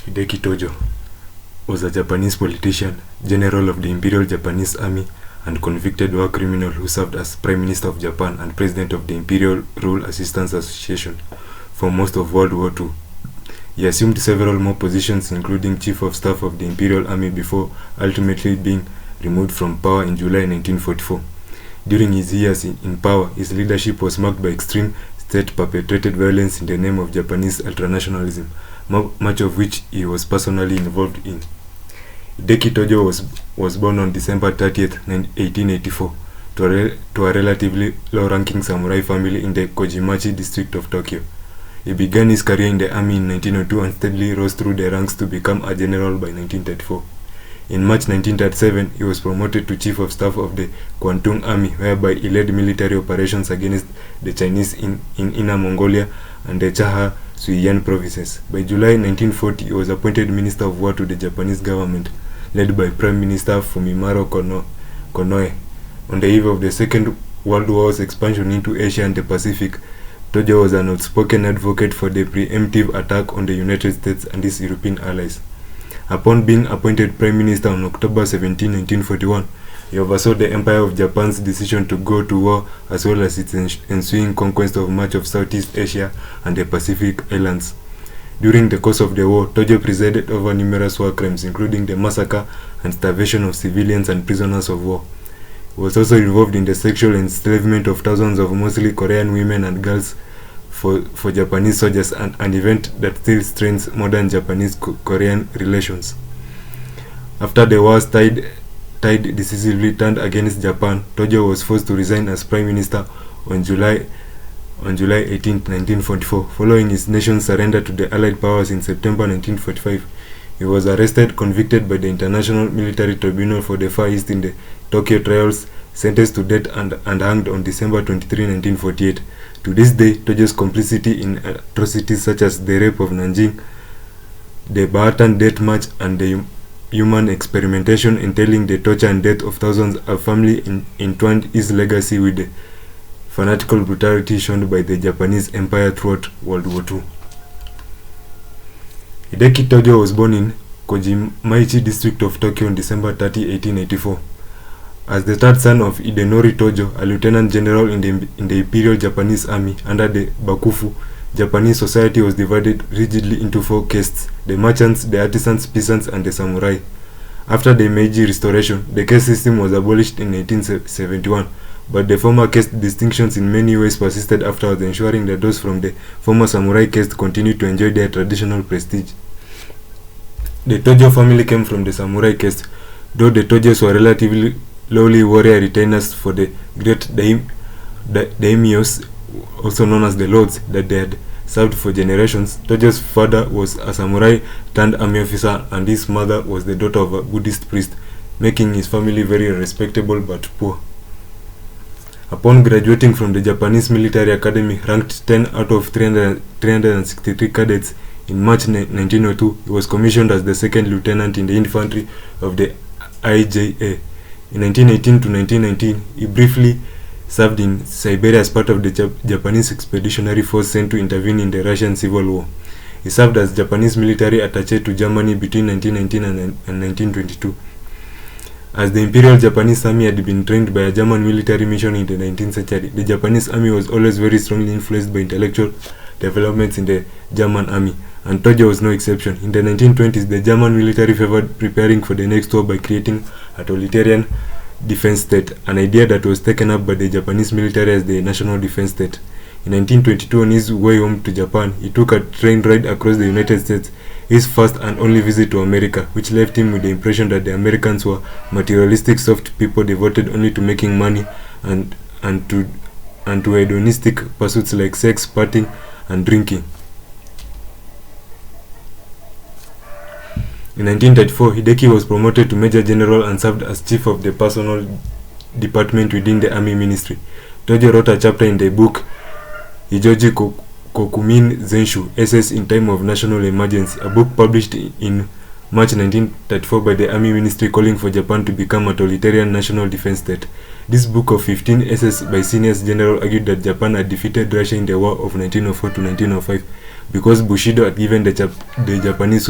Hideki Tojo was a Japanese politician, general of the Imperial Japanese Army, and convicted war criminal who served as Prime Minister of Japan and President of the Imperial Rule Assistance Association for most of World War II. He assumed several more positions, including Chief of Staff of the Imperial Army, before ultimately being removed from power in July 1944. During his years in power, his leadership was marked by extreme state-perpetrated violence in the name of Japanese ultranationalism, much of which he was personally involved in. Hideki Tojo was born on December 30th, 1884, to a relatively low-ranking samurai family in the Kojimachi district of Tokyo. He began his career in the army in 1902 and steadily rose through the ranks to become a general by 1934. In March 1937, he was promoted to Chief of Staff of the Kwantung Army, whereby he led military operations against the Chinese in Inner Mongolia and the Chaha Suiyan provinces. By July 1940, he was appointed Minister of War to the Japanese government, led by Prime Minister Fumimaro Konoe. On the eve of the Second World War's expansion into Asia and the Pacific, Tojo was an outspoken advocate for the preemptive attack on the United States and its European allies. Upon being appointed Prime Minister on October 17, 1941, he oversaw the Empire of Japan's decision to go to war, as well as its ensuing conquest of much of Southeast Asia and the Pacific Islands. During the course of the war, Tojo presided over numerous war crimes, including the massacre and starvation of civilians and prisoners of war. He was also involved in the sexual enslavement of thousands of mostly Korean women and girls for Japanese soldiers, an event that still strains modern Japanese-Korean relations. After the war's tide decisively turned against Japan, Tojo was forced to resign as Prime Minister on July 18, 1944, following his nation's surrender to the Allied powers in September 1945. He was arrested, convicted by the International Military Tribunal for the Far East in the Tokyo trials, sentenced to death and hanged on December 23, 1948. To this day, Tojo's complicity in atrocities such as the rape of Nanjing, the Bataan Death March, and the human experimentation entailing the torture and death of thousands are firmly entwined his legacy with the fanatical brutality shown by the Japanese Empire throughout World War II. Hideki Tojo was born in Kojimaichi district of Tokyo on December 30, 1884. As the third son of Hidenori Tojo, a lieutenant general in the Imperial Japanese Army under the Bakufu, Japanese society was divided rigidly into four castes: the merchants, the artisans, peasants, and the samurai. After the Meiji Restoration, the caste system was abolished in 1871, but the former caste distinctions in many ways persisted afterwards, ensuring that those from the former samurai caste continued to enjoy their traditional prestige. The Tojo family came from the samurai caste, though the Tojos were relatively lowly warrior retainers for the great daimyos, also known as the lords, that they had served for generations. Tojo's father was a samurai turned army officer, and his mother was the daughter of a Buddhist priest, making his family very respectable but poor. Upon graduating from the Japanese Military Academy, ranked 10 out of 363 cadets in March 1902, he was commissioned as the second lieutenant in the infantry of the IJA. In 1918 to 1919, he briefly served in Siberia as part of the Japanese expeditionary force sent to intervene in the Russian Civil War. He served as Japanese military attaché to Germany between 1919 and 1922. As the Imperial Japanese Army had been trained by a German military mission in the 19th century, the Japanese Army was always very strongly influenced by intellectual developments in the German Army, and Tojo was no exception. In the 1920s, the German military favored preparing for the next war by creating a totalitarian defense state, an idea that was taken up by the Japanese military as the national defense state. In 1922, on his way home to Japan, he took a train ride across the United States, his first and only visit to America, which left him with the impression that the Americans were materialistic, soft people devoted only to making money and to hedonistic pursuits like sex, partying, and drinking. In 1934, Hideki was promoted to Major General and served as Chief of the Personnel Department within the Army Ministry. Tojo wrote a chapter in the book Hijoji Kokumin Zenshu, SS in Time of National Emergency, a book published in March 1934 by the Army Ministry calling for Japan to become a totalitarian national defense state. This book of 15 essays by senior general argued that Japan had defeated Russia in the war of 1904 to 1905 because Bushido had given the Japanese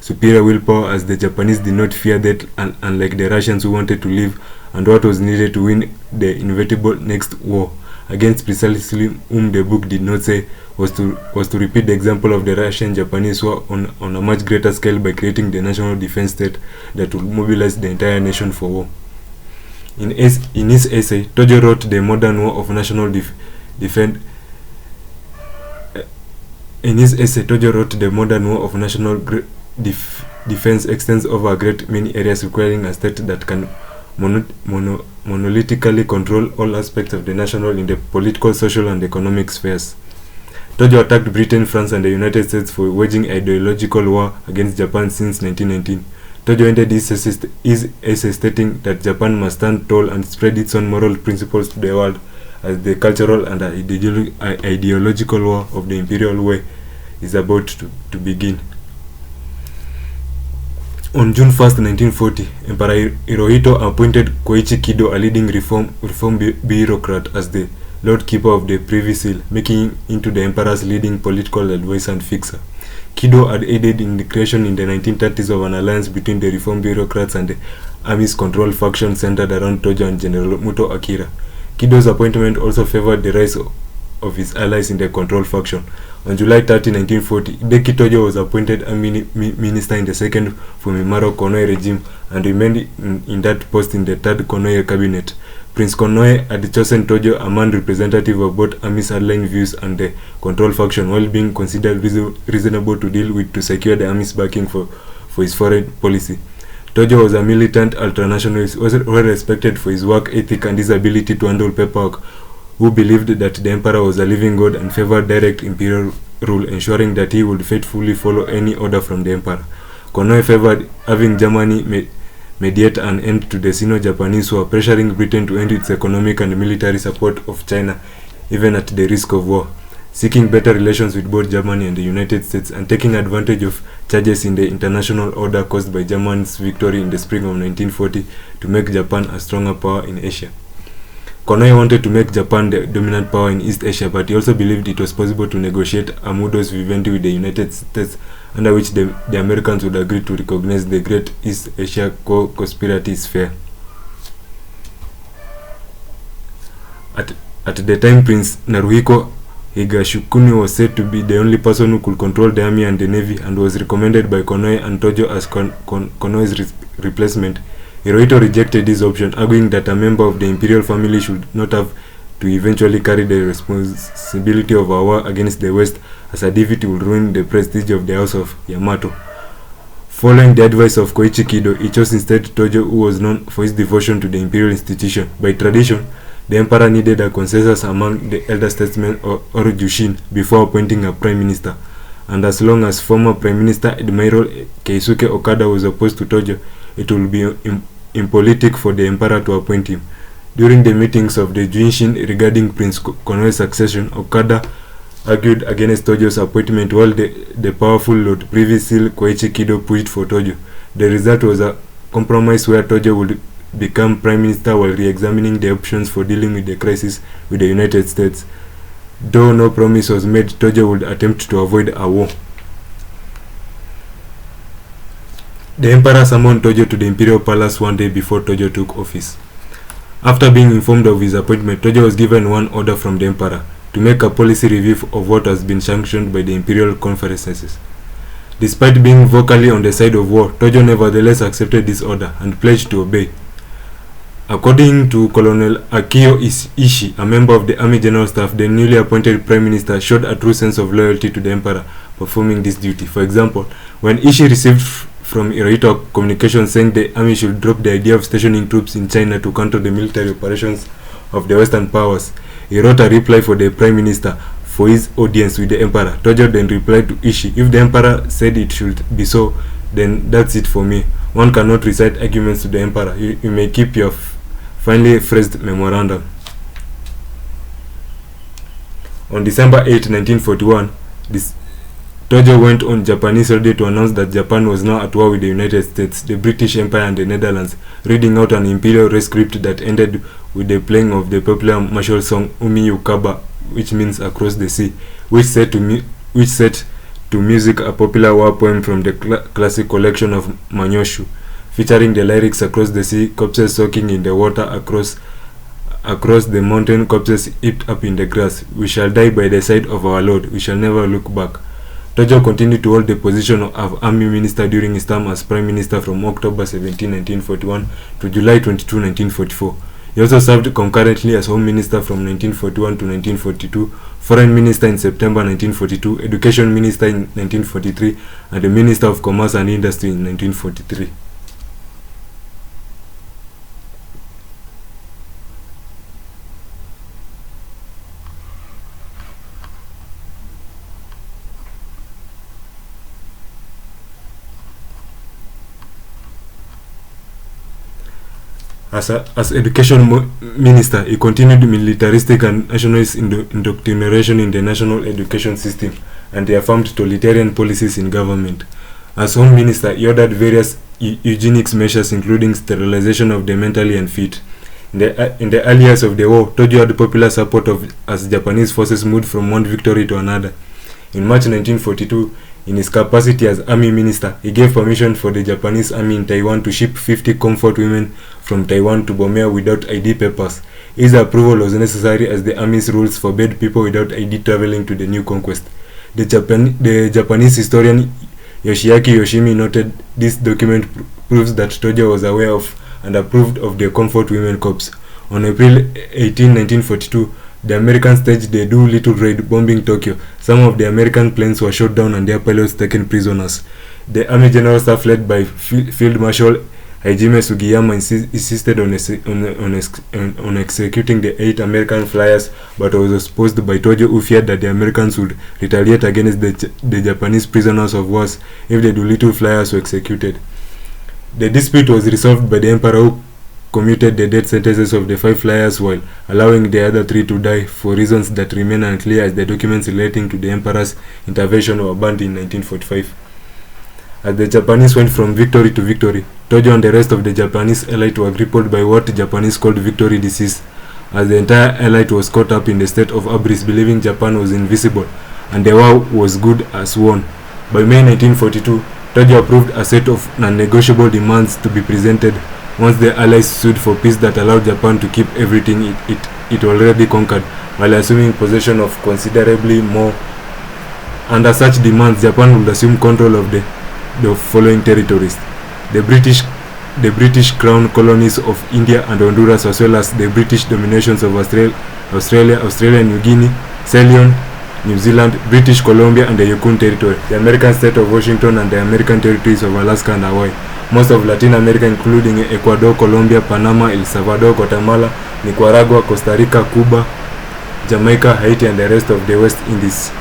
superior willpower, as the Japanese did not fear death, unlike the Russians who wanted to live, and what was needed to win the inevitable next war against precisely whom the book did not say was to repeat the example of the Russian-Japanese war on a much greater scale by creating the national defense state that would mobilize the entire nation for war. In his essay, Tojo wrote the modern war of national defense. In his essay, Tojo wrote the modern war of national defense extends over a great many areas, requiring a state that can monolithically control all aspects of the national in the political, social, and economic spheres. Tojo attacked Britain, France, and the United States for waging ideological war against Japan since 1919. Tojo ended his essay stating that Japan must stand tall and spread its own moral principles to the world, as the cultural and ideological war of the imperial way is about to begin. On June 1st, 1940, Emperor Hirohito appointed Koichi Kido, a leading reform bureaucrat, as the Lord Keeper of the Privy Seal, making him into the emperor's leading political advisor and fixer. Kido had aided in the creation in the 1930s of an alliance between the reform bureaucrats and the army's control faction centered around Tojo and General Muto Akira. Kido's appointment also favored the rise of his allies in the control faction. On July 30, 1940, Hideki Tojo was appointed a minister in the second Fumimaro Konoe regime and remained in that post in the third Konoe cabinet. Prince Konoe had chosen Tojo a man representative of both army's hardline views and the control faction, while being considered reasonable to deal with to secure the army's backing for his foreign policy. Tojo was a militant ultranationalist, well respected for his work ethic and his ability to handle paperwork, who believed that the emperor was a living god and favored direct imperial rule, ensuring that he would faithfully follow any order from the emperor. Konoe favored having Germany mediate an end to the Sino-Japanese War, pressuring Britain to end its economic and military support of China, even at the risk of war, seeking better relations with both Germany and the United States, and taking advantage of changes in the international order caused by Germany's victory in the spring of 1940 to make Japan a stronger power in Asia. Konoe wanted to make Japan the dominant power in East Asia, but he also believed it was possible to negotiate a modus vivendi with the United States, under which the Americans would agree to recognize the Great East Asia Co-Conspiracy Sphere. At the time, Prince Naruhiko Higashikuni was said to be the only person who could control the army and the navy, and was recommended by Konoe and Tojo as Konoe's replacement. Hirohito rejected this option, arguing that a member of the imperial family should not have to eventually carry the responsibility of a war against the West, as a defeat would ruin the prestige of the House of Yamato. Following the advice of Koichi Kido, he chose instead Tojo, who was known for his devotion to the imperial institution. By tradition, the emperor needed a consensus among the elder statesmen or Jushin before appointing a prime minister, and as long as former Prime Minister Admiral Keisuke Okada was opposed to Tojo, it would be impolitic for the emperor to appoint him. During the meetings of the Junshin regarding Prince Konoe's succession, Okada argued against Tojo's appointment, while the powerful Lord Privy Seal Koichi Kido pushed for Tojo. The result was a compromise where Tojo would become prime minister while re-examining the options for dealing with the crisis with the United States. Though no promise was made, Tojo would attempt to avoid a war. The emperor summoned Tojo to the imperial palace one day before Tojo took office. After being informed of his appointment, Tojo was given one order from the emperor: to make a policy review of what has been sanctioned by the imperial conferences. Despite being vocally on the side of war, Tojo nevertheless accepted this order and pledged to obey. According to Colonel Akio Ishii, a member of the Army General Staff, the newly appointed Prime Minister showed a true sense of loyalty to the emperor performing this duty. For example, when Ishii received from Hirohito communication saying the army should drop the idea of stationing troops in China to counter the military operations of the Western powers, he wrote a reply for the Prime Minister for his audience with the emperor. Tojo then replied to Ishii, "If the emperor said it should be so, then that's it for me. One cannot recite arguments to the emperor. You may keep your finely phrased memorandum." On December 8, 1941, Tojo went on Japanese radio to announce that Japan was now at war with the United States, the British Empire, and the Netherlands, reading out an imperial rescript that ended with the playing of the popular martial song Umi Yukaba, which means across the sea, which set to music a popular war poem from the classic collection of Manyoshu, featuring the lyrics across the sea, corpses soaking in the water, across the mountain, corpses heaped up in the grass. We shall die by the side of our Lord, we shall never look back. Tojo continued to hold the position of Army Minister during his term as Prime Minister from October 17, 1941 to July 22, 1944. He also served concurrently as Home Minister from 1941 to 1942, Foreign Minister in September 1942, Education Minister in 1943, and the Minister of Commerce and Industry in 1943. As education minister, he continued militaristic and nationalist indoctrination in the national education system and he affirmed totalitarian policies in government. As home minister, he ordered various eugenics measures including sterilization of the mentally unfit. In the early years of the war, Tojo had popular support as Japanese forces moved from one victory to another. In March 1942, in his capacity as army minister, he gave permission for the Japanese army in Taiwan to ship 50 comfort women from Taiwan to Burma without ID papers. His approval was necessary as the army's rules forbade people without ID traveling to the new conquest. The Japanese historian Yoshiaki Yoshimi noted this document proves that Tojo was aware of and approved of the Comfort Women Corps. On April 18, 1942, the Americans staged the Do-Little raid bombing Tokyo. Some of the American planes were shot down and their pilots taken prisoners. The Army General Staff led by Field Marshal Hajime Sugiyama insisted on executing the 8 American flyers, but was opposed by Tojo, who feared that the Americans would retaliate against the Japanese prisoners of war if the Do-Little flyers were executed. The dispute was resolved by the Emperor, who commuted the death sentences of the 5 flyers while allowing the other 3 to die for reasons that remain unclear, as the documents relating to the Emperor's intervention were burned in 1945. As the Japanese went from victory to victory, Tojo and the rest of the Japanese elite were crippled by what Japanese called victory disease, as the entire elite was caught up in the state of hubris, believing Japan was invincible and the war was good as won. By May 1942, Tojo approved a set of non-negotiable demands to be presented once the Allies sued for peace that allowed Japan to keep everything it already conquered, while assuming possession of considerably more. Under such demands, Japan would assume control of the following territories: the British Crown colonies of India and Honduras, as well as the British dominations of Australia, New Guinea, Ceylon, New Zealand, British Columbia, and the Yukon Territory, the American state of Washington, and the American territories of Alaska and Hawaii. Most of Latin America, including Ecuador, Colombia, Panama, El Salvador, Guatemala, Nicaragua, Costa Rica, Cuba, Jamaica, Haiti, and the rest of the West Indies.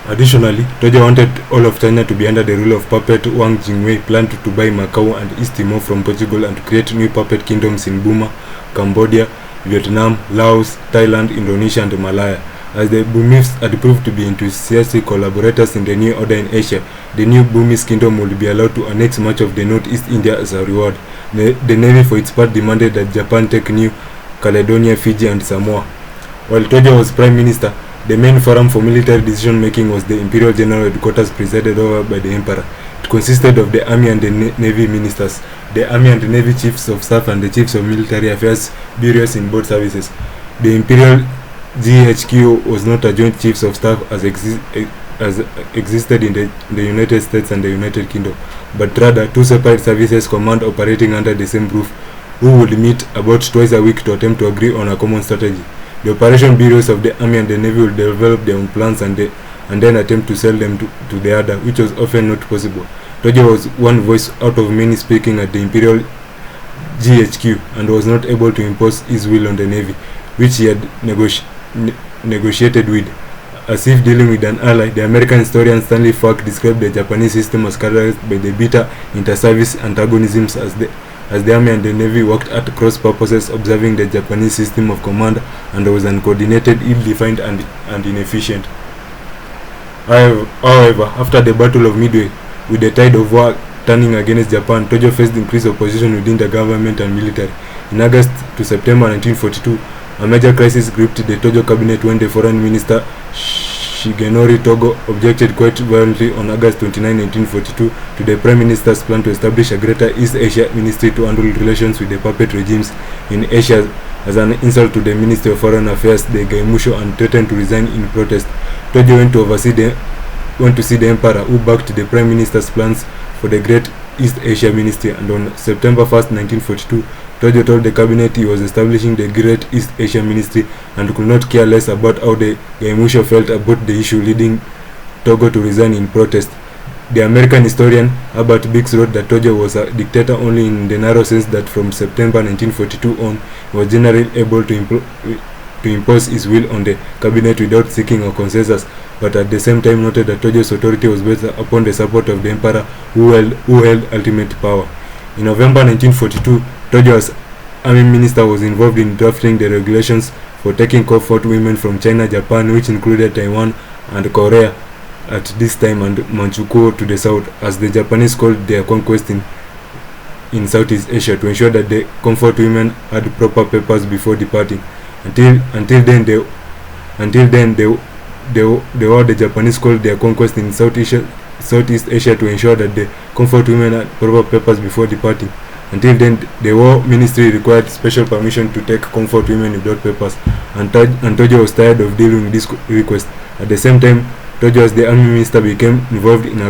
Additionally, Tojo wanted all of China to be under the rule of puppet Wang Jingwei, planned to buy Macau and East Timor from Portugal and to create new puppet kingdoms in Burma, Cambodia, Vietnam, Laos, Thailand, Indonesia, and Malaya. As the Burmese had proved to be enthusiastic collaborators in the new order in Asia, the new Burmese kingdom would be allowed to annex much of the Northeast India as a reward. The Navy, for its part, demanded that Japan take New Caledonia, Fiji, and Samoa. While Tojo was Prime Minister, the main forum for military decision-making was the Imperial General Headquarters, presided over by the Emperor. It consisted of the Army and the Navy ministers, the Army and the Navy Chiefs of Staff, and the Chiefs of Military Affairs bureaus in both services. The Imperial GHQ was not a joint Chiefs of Staff as existed in the United States and the United Kingdom, but rather 2 separate services command operating under the same roof, who would meet about twice a week to attempt to agree on a common strategy. The operation bureaus of the Army and the Navy would develop their own plans and then attempt to sell them to the other, which was often not possible. Tojo was one voice out of many speaking at the Imperial GHQ and was not able to impose his will on the Navy, which he had negotiated with. As if dealing with an ally, the American historian Stanley Falk described the Japanese system as characterized by the bitter inter-service antagonisms as the Army and the Navy worked at cross purposes, observing the Japanese system of command and was uncoordinated, ill-defined, and inefficient. However, after the Battle of Midway, with the tide of war turning against Japan, Tojo faced increased opposition within the government and military. In August to September 1942, a major crisis gripped the Tojo cabinet when the foreign minister Shigenori Togo objected quite violently on August 29, 1942 to the Prime Minister's plan to establish a Greater East Asia Ministry to handle relations with the puppet regimes in Asia. As an insult to the Ministry of Foreign Affairs, the Gaimusho, and threatened to resign in protest. Tojo went to see the emperor, who backed the Prime Minister's plans for the Great East Asia Ministry, and on September 1st, 1942, Tojo told the cabinet he was establishing the Great East Asia Ministry and could not care less about how the Gaimusho felt about the issue, leading Togo to resign in protest. The American historian Herbert Biggs wrote that Tojo was a dictator only in the narrow sense that from September 1942 on, he was generally able to impose his will on the cabinet without seeking a consensus, but at the same time noted that Tojo's authority was based upon the support of the emperor, who held ultimate power. In November 1942, Tojo as army minister was involved in drafting the regulations for taking comfort women from China, Japan, which included Taiwan and Korea at this time, and Manchukuo to the south, as the Japanese called their conquest in Southeast Asia, to ensure that the comfort women had proper papers before departing. Until then, the Japanese called their conquest in Southeast Asia to ensure that the comfort women had proper papers before departing. Until then, the War Ministry required special permission to take comfort women without papers, and Tojo was tired of dealing with this request. At the same time, Tojo as the army minister became involved in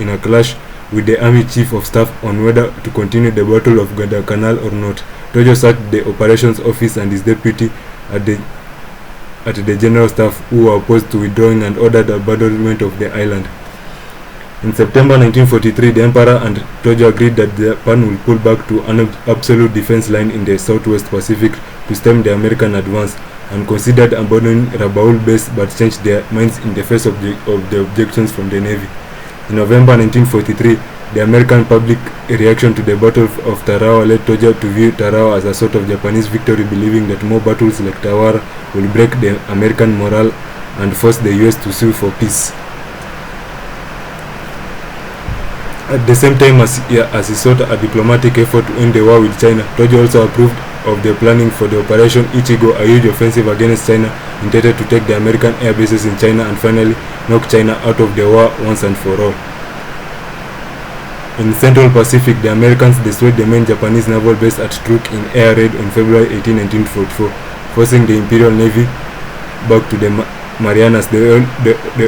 a clash with the army chief of staff on whether to continue the Battle of Guadalcanal or not. Tojo sacked the operations office and his deputy at the general staff, who were opposed to withdrawing, and ordered the abandonment of the island. In September 1943, the emperor and Tojo agreed that Japan will pull back to an absolute defense line in the Southwest Pacific to stem the American advance, and considered abandoning Rabaul base, but changed their minds in the face of the objections from the Navy. In November 1943, the American public reaction to the Battle of Tarawa led Tojo to view Tarawa as a sort of Japanese victory, believing that more battles like Tarawa will break the American morale and force the US to sue for peace. At the same time as he sought a diplomatic effort to end the war with China, Tojo also approved of the planning for the Operation Ichigo, a huge offensive against China intended to take the American air bases in China and finally knock China out of the war once and for all. In Central Pacific, the Americans destroyed the main Japanese naval base at Truk in air raid on February 18, 1944, forcing the Imperial Navy back to the Marianas. The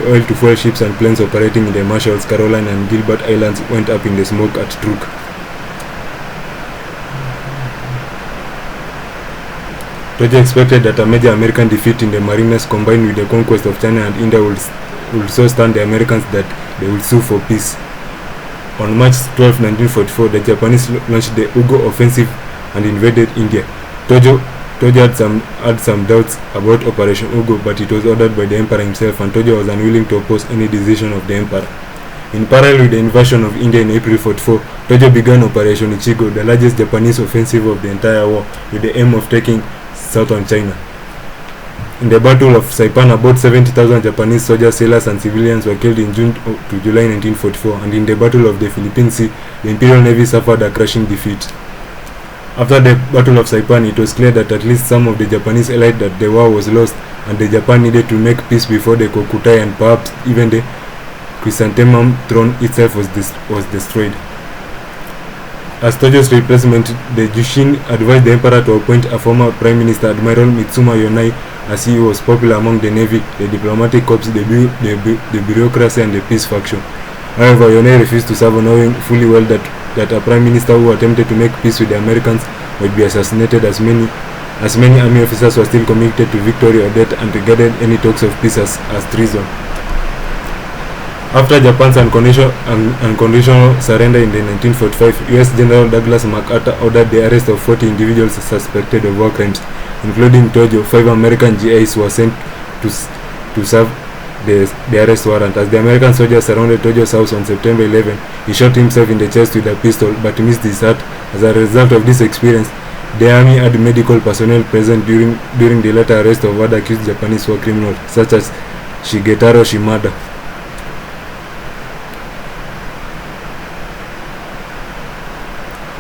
oil-to-fuel ships and planes operating in the Marshalls, Caroline, and Gilbert Islands went up in the smoke at Truk. Tojo expected that a major American defeat in the Marianas, combined with the conquest of China and India, would so stun the Americans that they would sue for peace. On March 12, 1944, the Japanese launched the Ugo offensive and invaded India. Tojo had some doubts about Operation Ugo, but it was ordered by the emperor himself, and Tojo was unwilling to oppose any decision of the emperor. In parallel with the invasion of India in April 44, Tojo began Operation Ichigo, the largest Japanese offensive of the entire war, with the aim of taking southern China. In the Battle of Saipan, about 70,000 Japanese soldiers, sailors, and civilians were killed in June to July 1944, and in the Battle of the Philippine Sea, the Imperial Navy suffered a crushing defeat. After the Battle of Saipan, it was clear that at least some of the Japanese allied that the war was lost, and the Japan needed to make peace before the Kokutai and perhaps even the Chrysanthemum throne itself was destroyed. As Tojo's replacement, the Jushin advised the emperor to appoint a former Prime Minister, Admiral Mitsuma Yonai, as he was popular among the Navy, the diplomatic corps, the bureaucracy, and the peace faction. However, Yonai refused to serve, knowing fully well that a Prime Minister who attempted to make peace with the Americans might be assassinated, as many army officers were still committed to victory or death and regarded any talks of peace as treason. After Japan's unconditional surrender in the 1945, U.S. General Douglas MacArthur ordered the arrest of 40 individuals suspected of war crimes, including Tojo. 5 American GIs were sent to serve the arrest warrant. As the American soldiers surrounded Tojo's house on September 11, he shot himself in the chest with a pistol but missed his heart. As a result of this experience, the army had medical personnel present during the later arrest of other accused Japanese war criminals, such as Shigetaro Shimada.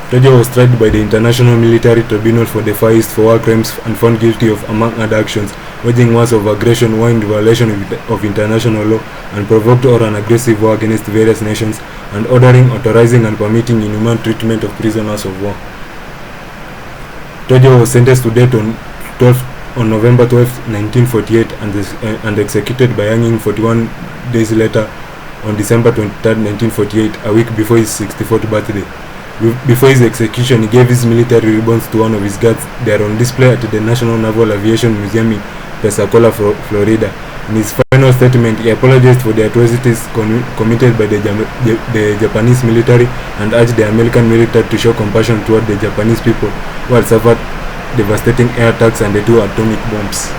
Tojo was tried by the International Military Tribunal for the Far East for war crimes and found guilty of, among other actions, waging wars of aggression, war in violation of international law, and provoked or an aggressive war against various nations, and ordering, authorizing, and permitting inhuman treatment of prisoners of war. Tojo was sentenced to death on November 12, 1948, and executed by hanging 41 days later on December 23, 1948, a week before his 64th birthday. Before his execution, he gave his military ribbons to one of his guards. They are on display at the National Naval Aviation Museum in Pensacola, Florida. In his final statement, he apologized for the atrocities committed by the Japanese military and urged the American military to show compassion toward the Japanese people who had suffered devastating air attacks and the 2 atomic bombs.